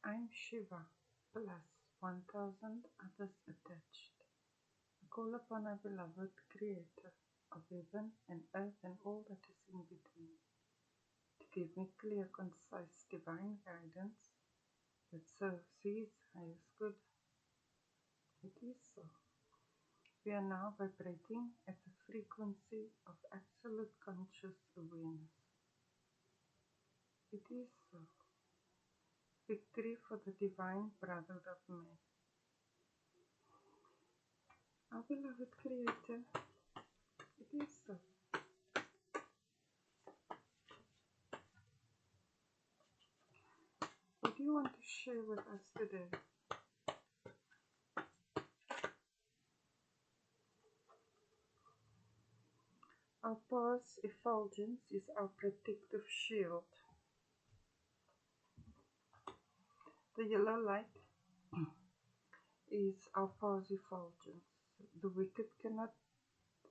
I'm Shiva, plus 1000 others attached. I call upon our beloved Creator of heaven and earth and all that is in between to give me clear, concise, divine guidance that serves His highest good. It is so. We are now vibrating at the frequency of absolute conscious awareness. It is so. Victory for the divine brotherhood of man. Our beloved Creator, it is so. What do you want to share with us today? Our pause effulgence is our protective shield. The yellow light is our pause effulgence. The wicked cannot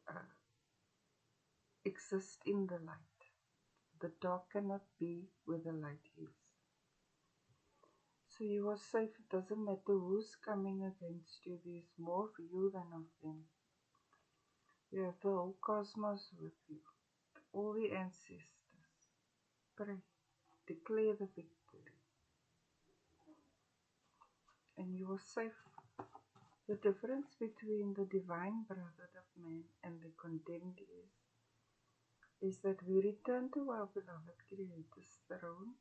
uh, exist in the light. The dark cannot be where the light is. So you are safe. It doesn't matter who's coming against you. There's more of you than of them. You have the whole cosmos with you. All the ancestors. Pray. Declare the victory. And you are safe. The difference between the divine brotherhood of man and the condemned is that we return to our beloved Creator's throne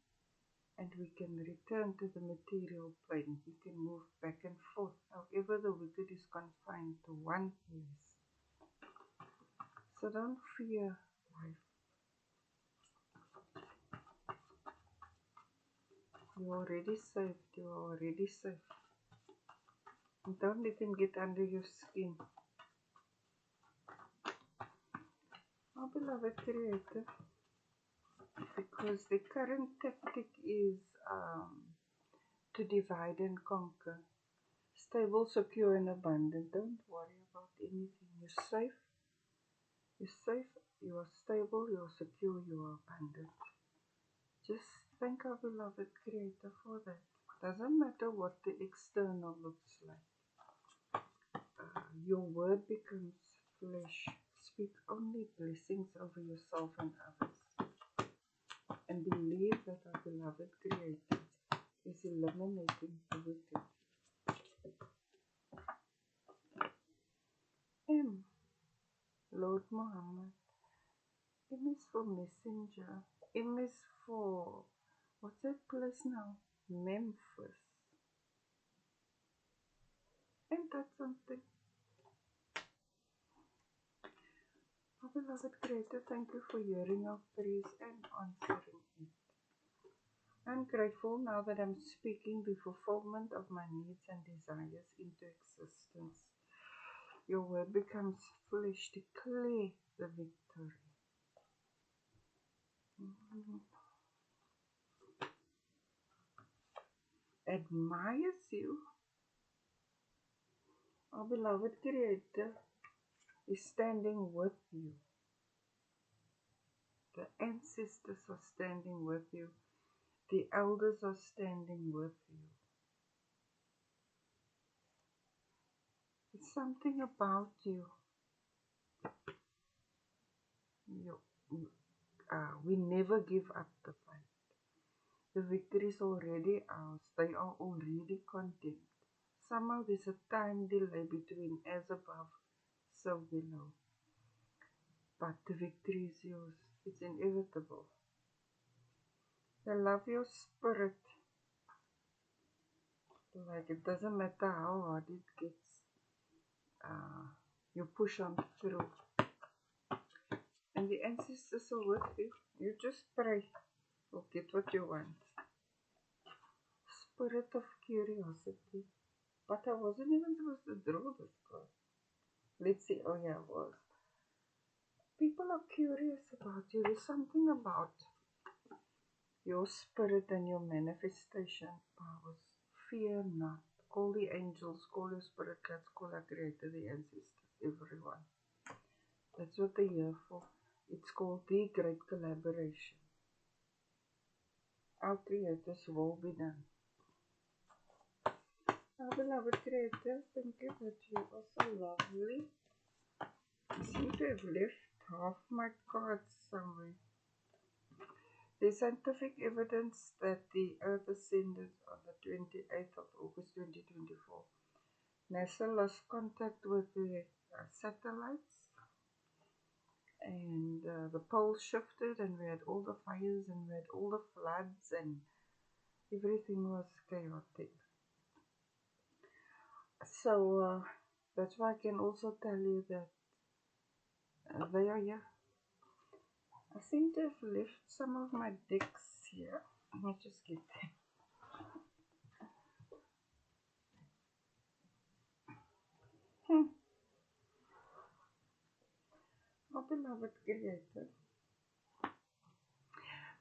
and we can return to the material plane. We can move back and forth. However, the wicked is confined to one place. So don't fear life. You're already saved. You're already safe. And don't let him get under your skin. Our beloved Creator, because the current tactic is to divide and conquer. Stable, secure, and abundant. Don't worry about anything. You're safe. You're safe. You are stable. You are secure. You are abundant. Just thank our beloved Creator for that. Doesn't matter what the external looks like. Your word becomes flesh. Speak only blessings over yourself and others. And believe that our beloved Creator is eliminating the wicked. M. Lord Muhammad. M is for messenger. M is for, what's that place now? Memphis. Ain't that something? Our beloved Creator, thank you for hearing our prayers and answering it. I'm grateful now that I'm speaking the fulfillment of my needs and desires into existence. Your word becomes flesh. Declare the victory. Admires you. Our beloved Creator is standing with you. The ancestors are standing with you. The elders are standing with you. It's something about you. We never give up the fight. The victory is already ours. They are already condemned. Somehow there's a time delay between as above, so below. But the victory is yours. It's inevitable. I love your spirit. Like it doesn't matter how hard it gets. You push on through. And the ancestors are with you. You just pray. You'll get what you want. Spirit of curiosity. But I wasn't even supposed to draw this card. Let's see. Oh yeah, I was. People are curious about you. There's something about your spirit and your manifestation powers. Fear not. Call the angels, call your spirit guides, call our Creator, the ancestors, everyone. That's what they're here for. It's called the Great Collaboration. Our Creator's will be done. Our beloved Creator, thank you that you are so lovely. I seem to have left half my cards somewhere. There's scientific evidence that the Earth ascended on the 28th of August 2024. NASA lost contact with the satellites, and the poles shifted, and we had all the fires, and we had all the floods, and everything was chaotic. So that's why I can also tell you that they are here. I seem to have left some of my decks here. Let me just get them. Our beloved Creator.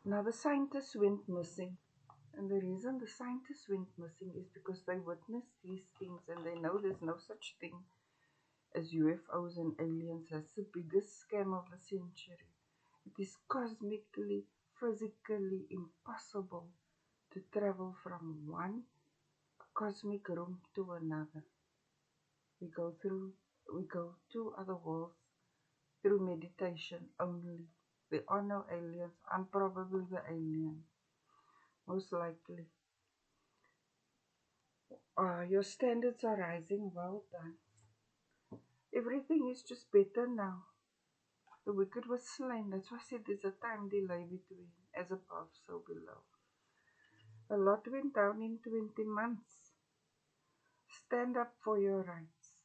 Now the scientists went missing. And the reason the scientists went missing is because they witnessed these things and they know there's no such thing as UFOs and aliens. That's the biggest scam of the century. It is cosmically, physically impossible to travel from one cosmic room to another. We go to other worlds through meditation only. There are no aliens. I'm probably the alien, most likely. Your standards are rising. Well done. Everything is just better now. The wicked was slain. That's why I said there's a time delay between, as above, so below. A lot went down in 20 months. Stand up for your rights.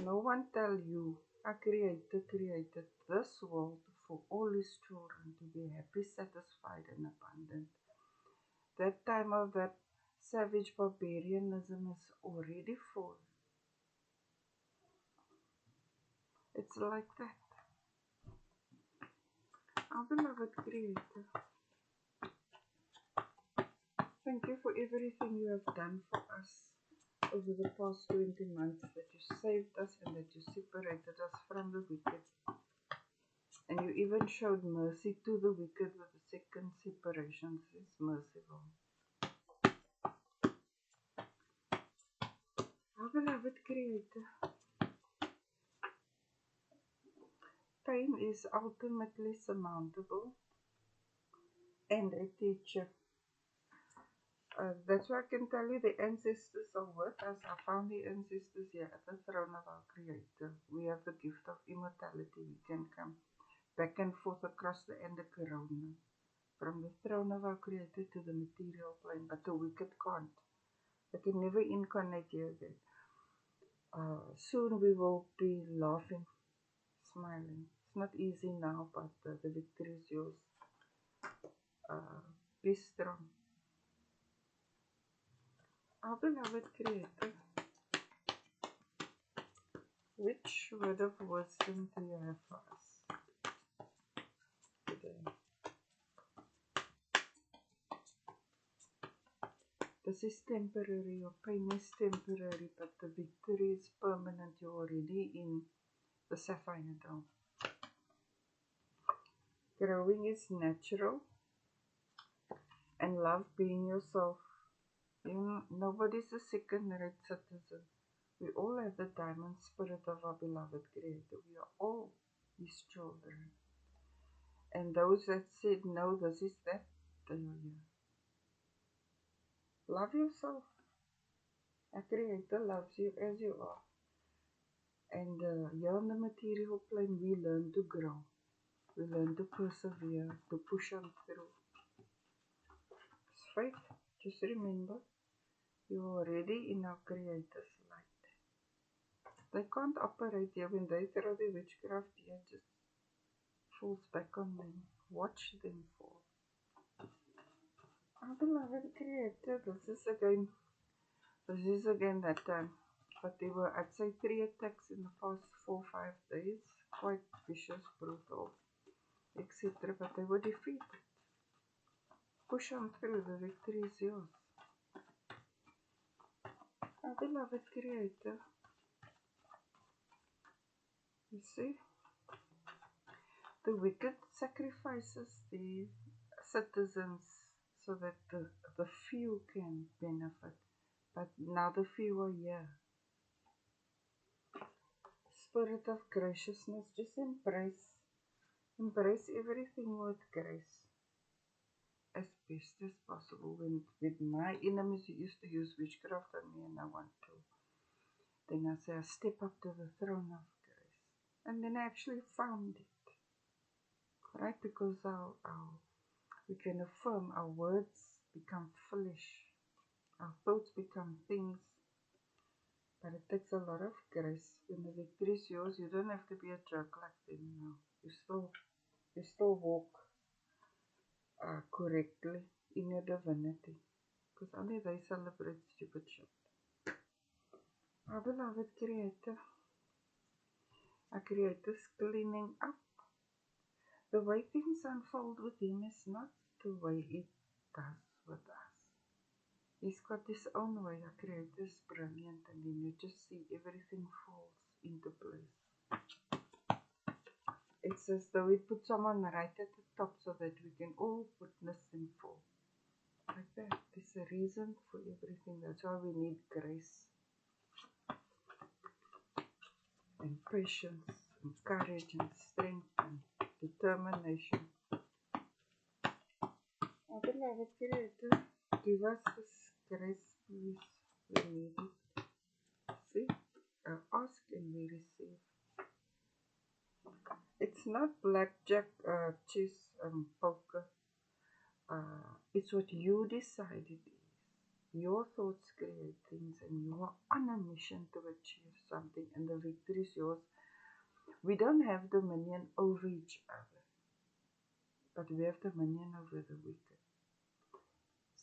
No one tell you. Our Creator created this world for all His children to be happy, satisfied, and abundant. That time of that savage barbarianism is already full. It's like that. Our beloved Creator, thank you for everything you have done for us over the past 20 months, that you saved us and that you separated us from the wicked. And you even showed mercy to the wicked with the second separation. This is merciful. Our beloved Creator, pain is ultimately surmountable and a teacher. That's why I can tell you the ancestors are with us. I found the ancestors here at the throne of our Creator. We have the gift of immortality. We can come back and forth across the corona, from the throne of our Creator to the material plane, but the wicked can't. They can never incarnate here again. Soon we will be laughing, smiling. It's not easy now, but the victory is yours. Be strong. Our beloved Creator, which word of wisdom do you have for us today? This is temporary, your pain is temporary, but the victory is permanent. You're already in the sapphire dome. Growing is natural, and love being yourself. Nobody's a second-rate citizen. We all have the diamond spirit of our beloved Creator. We are all His children. And those that said, no, this is that, they are here. Love yourself. Our Creator loves you as you are. And here on the material plane, we learn to grow. We learn to persevere, to push on through. It's faith. Just remember, you're already in our Creator's light. They can't operate here. When they throw the witchcraft here, it just falls back on them. Watch them fall. Our beloved Creator, this is again that time. But there were, I'd say, 3 attacks in the past 4-5 days. Quite vicious, brutal, etc. But they were defeated. Push on through, the victory is yours. Our beloved Creator, you see, the wicked sacrifices the citizens so that the few can benefit. But now the few are here. Spirit of graciousness, just embrace everything with grace as best as possible. When with my enemies who used to use witchcraft on me and I want to, then I say I step up to the throne of grace. And then I actually found it. Right? Because we can affirm our words become flesh. Our thoughts become things. But it takes a lot of grace. When the victory is yours, you don't have to be a jerk like them now. You still walk correctly in your divinity. Because only they celebrate stupid shit. Our beloved Creator, our Creator's cleaning up. The way things unfold with Him is not the way it does with us. He's got His own way. Our Creator is brilliant, and then you just see everything falls into place. It's as though He put someone right at the top so that we can all witness Him fall. Like that. There's a reason for everything. That's why we need grace and patience and courage and strength and determination. Our beloved Creator, give us this grace, please. We need it. See? Ask and we receive. It's not blackjack, chess, poker. It's what you decide it is. Your thoughts create things and you are on a mission to achieve something and the victory is yours. We don't have dominion over each other, but we have dominion over the wicked.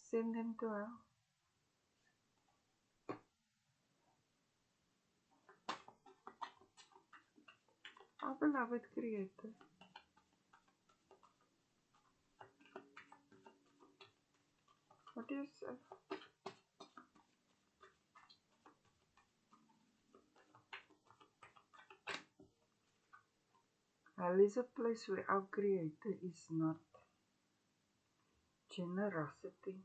Send them to hell. Our beloved Creator, what do you say? Hell is a place where our Creator is not. Generosity.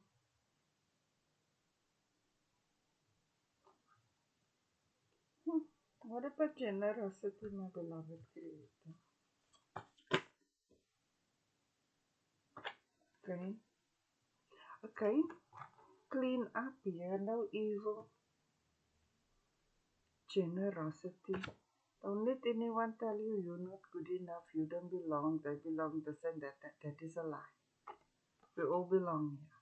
What about generosity, my beloved Creator? Okay. Okay. Clean up here, no evil. Generosity. Don't let anyone tell you you're not good enough, you don't belong, they belong, this and that. That is a lie. We all belong here.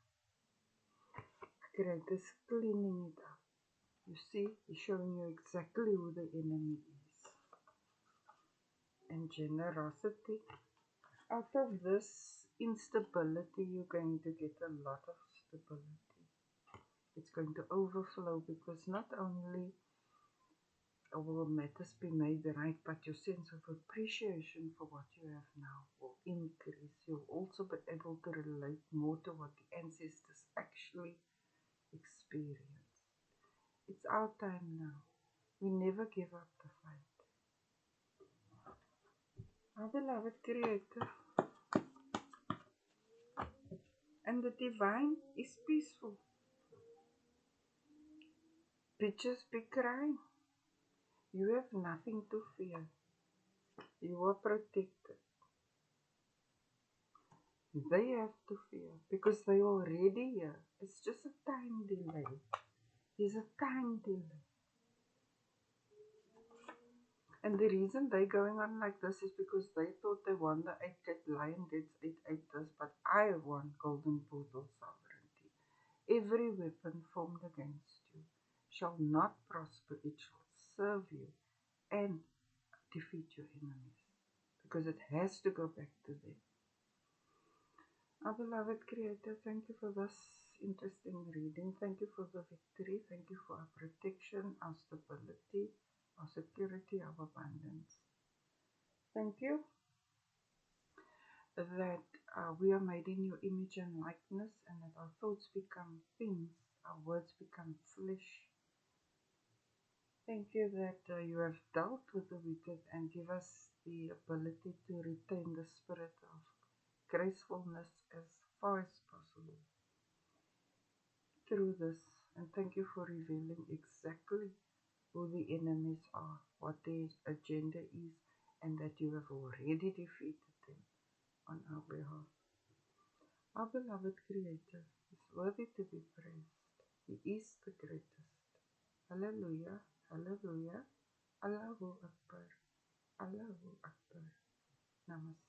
Creator's cleaning it up. You see, He's showing you exactly who the enemy is. And generosity. Out of this instability, you're going to get a lot of stability. It's going to overflow because not only will matters be made right, but your sense of appreciation for what you have now will increase. You'll also be able to relate more to what the ancestors actually experienced. It's our time now. We never give up the fight. Our beloved Creator, and the divine is peaceful. Bitches be crying. You have nothing to fear. You are protected. They have to fear because they are already here. It's just a time delay. There's a time delay. And the reason they're going on like this is because they thought they won the 8-cat lion gets 8 this, but I won golden portal sovereignty. Every weapon formed against you shall not prosper. It shall serve you and defeat your enemies because it has to go back to them. Our beloved Creator, thank you for this interesting reading. Thank you for the victory. Thank you for our protection, our stability, our security, our abundance. Thank you that we are made in your image and likeness and that our thoughts become things, our words become flesh. Thank you that you have dealt with the wicked and give us the ability to retain the spirit of gracefulness as far as possible through this And thank you for revealing exactly who the enemies are, what their agenda is, and that you have already defeated them on our behalf. Our beloved Creator is worthy to be praised. He is the greatest. Hallelujah, hallelujah, Allahu Akbar, Allahu Akbar. Namaste.